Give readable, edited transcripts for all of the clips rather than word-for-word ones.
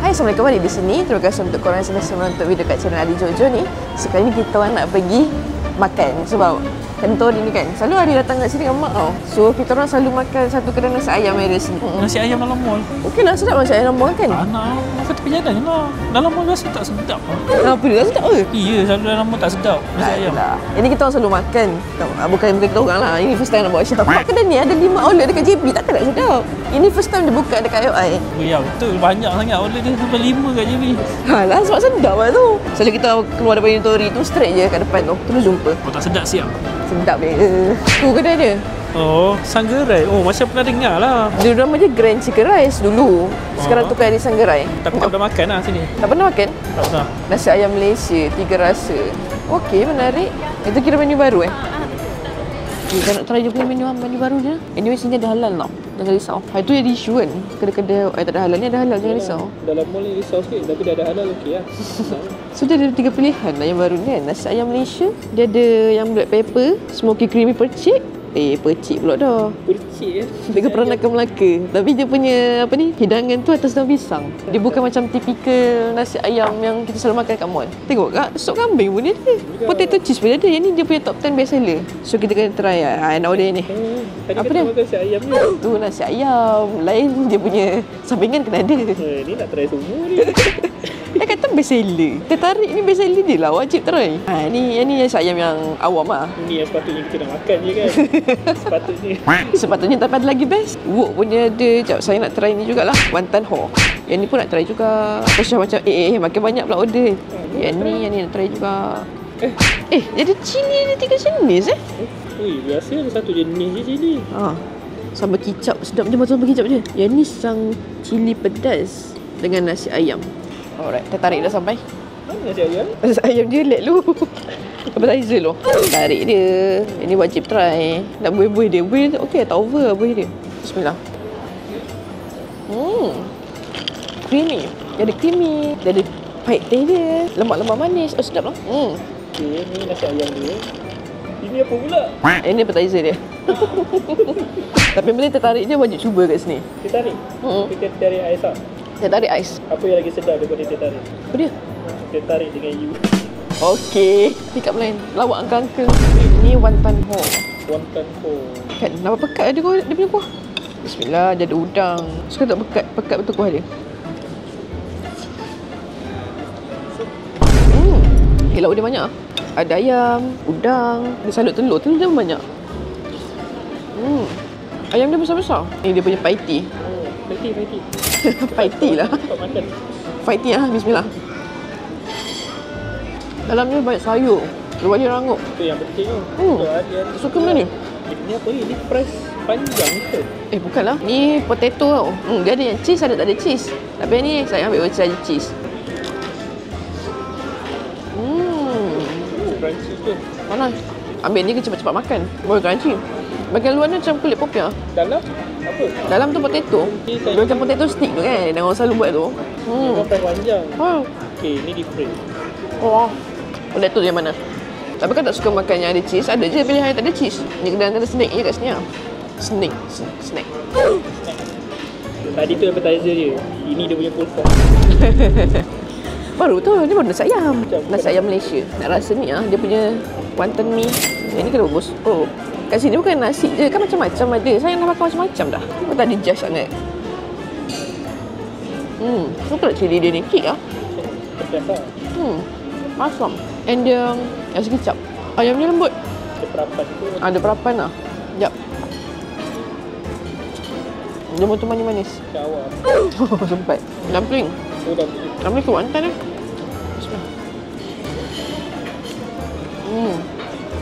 Hai, Assalamualaikum, balik di sini. Terima kasih untuk korang yang sedang menonton video kat channel Adi Jojo ni. Sekarang ni kita orang nak pergi makan. Sebab kantor ni kan selalu ada datang kat sini dengan mak tau. So kita orang selalu makan satu kedai nasi ayam yang ada sini. Nasi ayam dalam mall. Okey lah, sedap nasi ayam dalam mall kan? Anak, makan tepi jalan je lah. Dalam mall biasa tak sedap lah. Kenapa dia tak sedap ke? Iya, selalu dalam mall tak sedap nasi ayam. Lah. Ini kita orang selalu makan. Bukan kita orang lah. Ini first time nak buat shop. Kedai ni ada 5 outlet dekat JB. Takkan tak sedap. Ini first time dia buka dekat IOI. Ya betul, banyak sangat outlet dia sampai 5 kat JB. Alah, sebab sedap lah tu. Selalu kita keluar daripada Unitori tu straight je kat depan tu. Terus jumpa. Oh tak sedap siap. Sedap dia. Tu kedai dia. Oh, Sanggerai. Oh, macam pernah dengar lah. Dia nama je Grand Chicken Rice dulu. Sekarang tukar di Sanggerai. Tapi tak pernah makan lah sini. Tak pernah makan? Tak pernah. Nasi ayam Malaysia, 3 rasa. Okey, menarik. Itu kira menu baru Okay, kalau nak try dia punya menu baru dia. Anyway, sini ada halal tau. Jangan risau. Itu yang isu kan. Kedai-kedai tak ada halal. Ni ada halal, jangan risau. Dalam mall ni risau sikit. Tapi dah ada halal okey lah. So dia ada 3 pilihan lah yang baru ni kan. Nasi ayam Malaysia. Dia ada yang black pepper, smoky creamy percik. Percik pula dah. Percik Dia peranakan Melaka. Tapi dia punya hidangan tu atas daun pisang. Dia bukan macam tipikal nasi ayam yang kita selalu makan kat mall. Tengok kak, sup kambing pun dia ada. Potato cheese pun ada. Yang ni dia punya top 10 best seller. So kita kena try lah. Nak order ni. Apa dia? Makan nasi ayam ni. Tu nasi ayam. Lain dia punya sampingan kena ada. Ni nak try semua ni. Dia kata best seller. Tertarik ni best seller dia lah. Wajib try. Ni nasi ayam yang awam lah. Ni yang sepatutnya kita nak makan je kan. Sepatutnya, tapi ada lagi best. Wok punya ada. Sekejap, saya nak try ni jugalah. Wantan Ho. Yang ni pun nak try juga. Terus macam makin banyak pula order. Yang ni nak try juga. Jadi cili ada 3 jenis Ui, biasa ada satu jenis je cili. Sambal kicap. Sedap je macam sambal kicap je. Yang ni sang cili pedas dengan nasi ayam. Alright, tertarik dah sampai. Mana nasi ayam? Nasi ayam dia let lu. Appetizer lu. Tarik dia. Ini wajib try. Nak buih-buih dia. Buih dia okey tak over buih dia. Bismillah. Creamy. Dia ada creamy. Dia ada pahit teh dia. Lemak-lemak manis. Sedap lah. Okay, ni nasi ayam dia. Ini apa pula? Ini appetizer dia. Tapi benda tertarik dia wajib cuba kat sini. Tertarik? Kita tarik ais tak? Tertarik ais. Apa yang lagi sedap daripada tertarik? Apa dia? Tertarik dengan you. Okey. Pick up line. Lawak angka-angka. Ni Wantan Ho. Wantan Ho. Kan, nama pekat dia punya kuah. Bismillah, dia ada udang. Suka tak pekat betul kuah dia. Lauk dia banyak. Ada ayam, udang, dia salut telur dia banyak. Ayam dia besar-besar. Ni dia punya paiti. Paiti. Paiti lah. Paiti lah, bismillah. Dalamnya banyak sayur. Luar dia rangup. Itu yang penting tu. Suka benda ni. Ini apa ni? Ini fries panjang ke? Bukanlah. Ni potato tau. Dia ada yang cheese, ada tak ada cheese. Tapi ni saya ambil saja cheese. Crunchy ke? Mana? Ambil ni ke cepat-cepat makan. Boleh crunchy. Bahagian luar ni macam kulit popiah. Dalam? Apa? Dalam tu potato. Dia macam potato stick tu kan. Yang orang selalu buat tu. Ini fries panjang. Okay, ni different. Potato yang mana? Tapi kan tak suka makan yang ada cheese. Ada je pilihan yang tak ada cheese. Ni kedai ada snake je kat sini lah. Snack. Tadi tu appetizer dia. Ini dia punya full form. Baru tu, ni baru nasi ayam. Nasi ayam Malaysia. Nak rasa ni dia punya wonton mi. Yang ni kena bagus. Kat sini bukan nasi je, kan macam-macam ada. Saya nak makan macam-macam dah. Kau tak ada judge sangat. Suka tak cili dia ni? Kek lah. Pedas lah. Asam. And dia nasi kicap. Ayamnya lembut. Ada perapan tu. Ada perapan lah. Sekejap. Dia betul manis-manis. Syawam. Sempat. Dumpling. Dumpling ke wantan lah. Bismillah.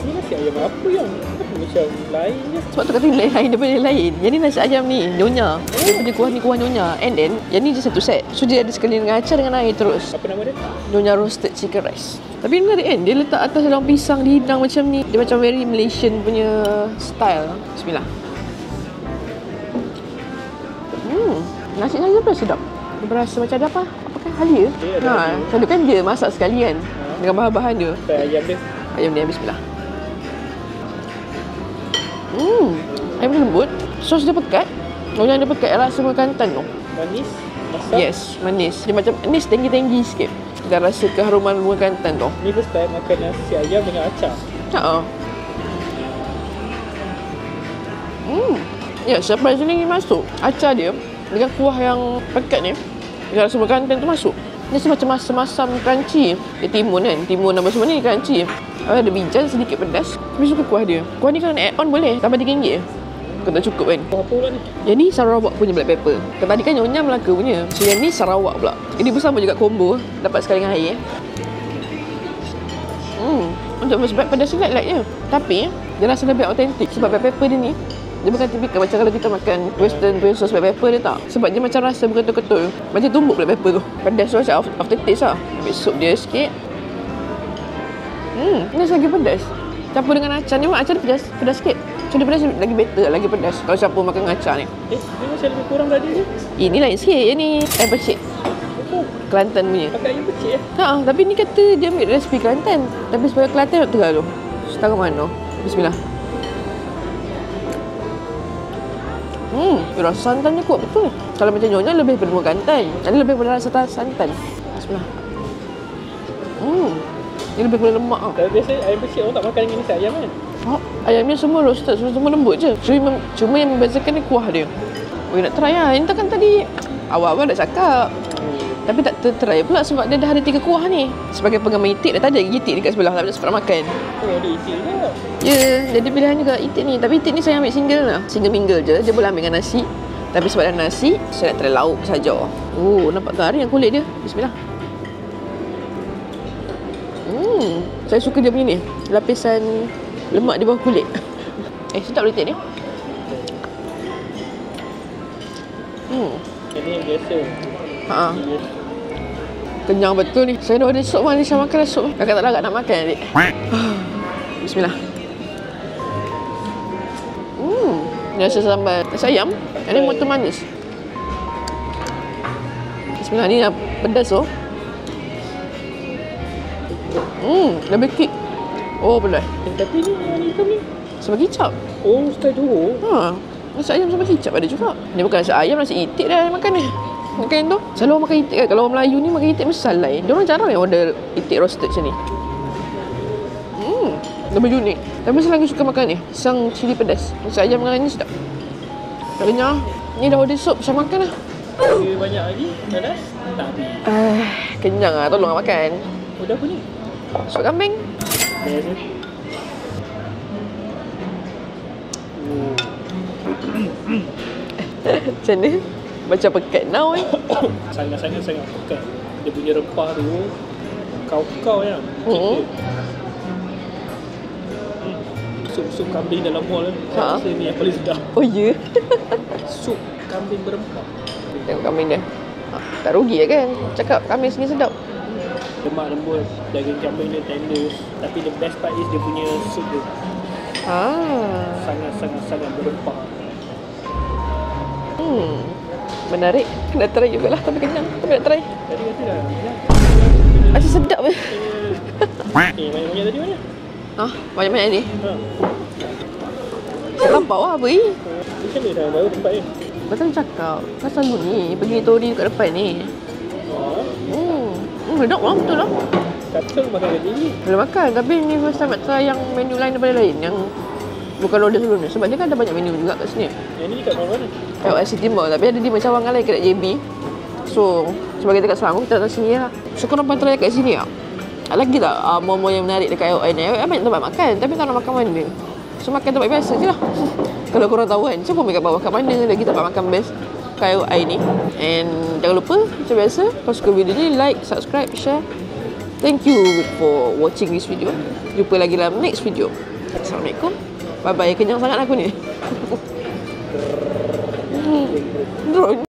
Ni nasi ayam apa yang macam lain je? Sebab tu kata lain daripada yang lain. Yang ni nasi ayam ni, nyonya. Dia punya kuah ni kuah nyonya. And then, yang ni je satu set. So dia ada sekali dengan acar dengan air terus. Apa nama dia? Nyonya roasted chicken rice. Tapi menarik kan? Dia letak atas daun pisang dihidang macam ni. Dia macam very Malaysian punya style. Bismillah. Nasi saya pun sedap. Dia berasa macam ada apa? Apakah halia? Selalu kan dia masak sekali kan? Dengan bahan-bahan dia. Ayam dia. Ayam dia, bismillah. Ayam dia lembut. Sos dia pekat. Nyonya dia pekat rasa makan kantan tu. Manis? Masak. Yes, manis. Dia macam manis tinggi-tinggi sikit. Dan rasa keharuman bunga kantan tu. Ni first time makan nasi ayam dengan acar. Haa. Ya, surprisingly masuk. Acar dia dengan kuah yang pekat ni, dengan rasa bunga kantan tu masuk. Dia macam masam-masam crunchy. Dia timun kan. Timun apa semua ni crunchy. Ada bijan sedikit pedas. Tapi suka kuah dia. Kuah ni kan add on boleh. Tambah RM3. Kau tak cukup kan? Kuah apa pula ni? Yang ni Sarawak punya black pepper. Tadi kan Nyonya Melaka punya. So yang ni Sarawak pula. Ini bersama juga combo. Dapat sekali dengan air. Untuk sebab pedas ni light je. Tapi dia rasa lebih autentik. Sebab black pepper dia ni, dia bukan tipikal macam kalau kita makan western punya sauce black pepper dia tak. Sebab dia macam rasa betul-betul macam tumbuk black pepper tu. Pedas tu macam aftertaste lah. Ambil sup dia sikit. Ni lagi pedas. Campur dengan acar ni, acar dia pedas sikit. So dia pedas lagi better, lagi pedas kalau campur makan dengan acar ni. Dia macam lebih kurang tadi ni. Ini lain sikit. Yang ni air pecik. Kelantan punya. Pakai air pecik Tapi ni kata dia ambil resipi Kelantan. Tapi supaya Kelantan nak tengah tu. Setengah mana? Bismillah. Rasa santannya kuat betul. Kalau macam Nyonya lebih pada bunga kantan. Ada lebih pada rasa santan. Bismillah. Dia lebih pada lemak tau. Tapi biasa ayam pecik orang tak makan dengan nasi ayam kan? Ayamnya semua roasted, semua lembut je. Cuma yang membezakan ni kuah dia. Nak try lah. Ini kan tadi awal-awal dah cakap. Tapi tak tertry pula sebab dia dah ada 3 kuah ni. Sebagai penggemar itik, dah tak ada itik dekat sebelah. Tak sempat makan. Oh, ada itik juga. Ya, jadi pilihan juga itik ni. Tapi itik ni saya ambil single lah. Single mingle je. Dia boleh ambil dengan nasi. Tapi sebab dah nasi, saya nak try lauk saja. Oh, nampak garing kulit dia. Bismillah. Saya suka dia punya ni. Lapisan lemak di bawah kulit. Sedap itik ni. Ini yang biasa. Kenyang betul ni. Saya dah order sup mana Syah makan sup. Kakak tak larat nak makan adik. Bismillah. Ni rasa sambal nasi ayam. Ini motor manis. Bismillah, ni dah pedas tu. Lebih kick. Oh, pedas. Tapi ni yang hitam ni Sambal kicap. oh, style Johor. Nasi ayam sambal kicap ada juga. Ni bukan nasi ayam, nasi itik dah makan ni. Makan tu. Selalu orang makan itik kan. Kalau orang Melayu ni makan itik mesti salai. Dia orang jarang yang order itik roasted macam ni. Lebih unik. Tapi saya lagi suka makan ni. Sang cili pedas. Nasi ayam dengan ni sedap. Tak kenyang. Ni dah order sup. Saya makan lah. Dia banyak lagi. Pedas? Tak habis. Kenyang lah. Tolong makan. Udah apa ni? Sup kambing. Biasa. Macam ni. Macam pekat now Sangat-sangat pekat. Dia punya rempah tu kau-kau ya. Sup kambing dalam mall rasa ni yang paling sedap. Oh ya? Sup kambing berempah. Tengok kambing dia. Tak rugi kan? Cakap kambing sini sedap. Lemak lembut, daging kambing dia tender. Tapi the best part is dia punya sup dia. Sangat berempah. Menarik. Nak try jugalah. Tapi kenyang. Tapi nak try. Tadi kata dah. Rasa sedap ke? Banyak-banyak tadi mana? Banyak-banyak ni. Tak nampak lah apa ni. Macam mana dah baru tempat ni? Pasal cakap. Kan selalu ni. Pergi tori dekat depan ni. Sedap lah. Betul lah. Kata makan kat sini. Boleh makan. Tapi ni first time nak try yang menu lain daripada lain. Yang bukan order sebelum ni. Sebab dia kan ada banyak menu juga kat sini. Yang ni kat mana? Kat City Mall. Tapi ada di Macawang lain kat JB. So, sebagai dekat Selangor, kita datang sini lah. So, korang pantau kat sini lah. Lagi tak mall-mall yang menarik dekat AOI ni? AOI banyak tempat makan. Tapi tak nak makan mana. So, makan tempat biasa je lah. Kalau korang tahu kan, siapa kat bawah kat mana lagi tempat makan best kat AOI ni. And jangan lupa, macam biasa, kalau suka video ni, like, subscribe, share. Thank you for watching this video. Jumpa lagi dalam next video. Assalamualaikum. Bye-bye. Kenyang sangat aku ni. Drone.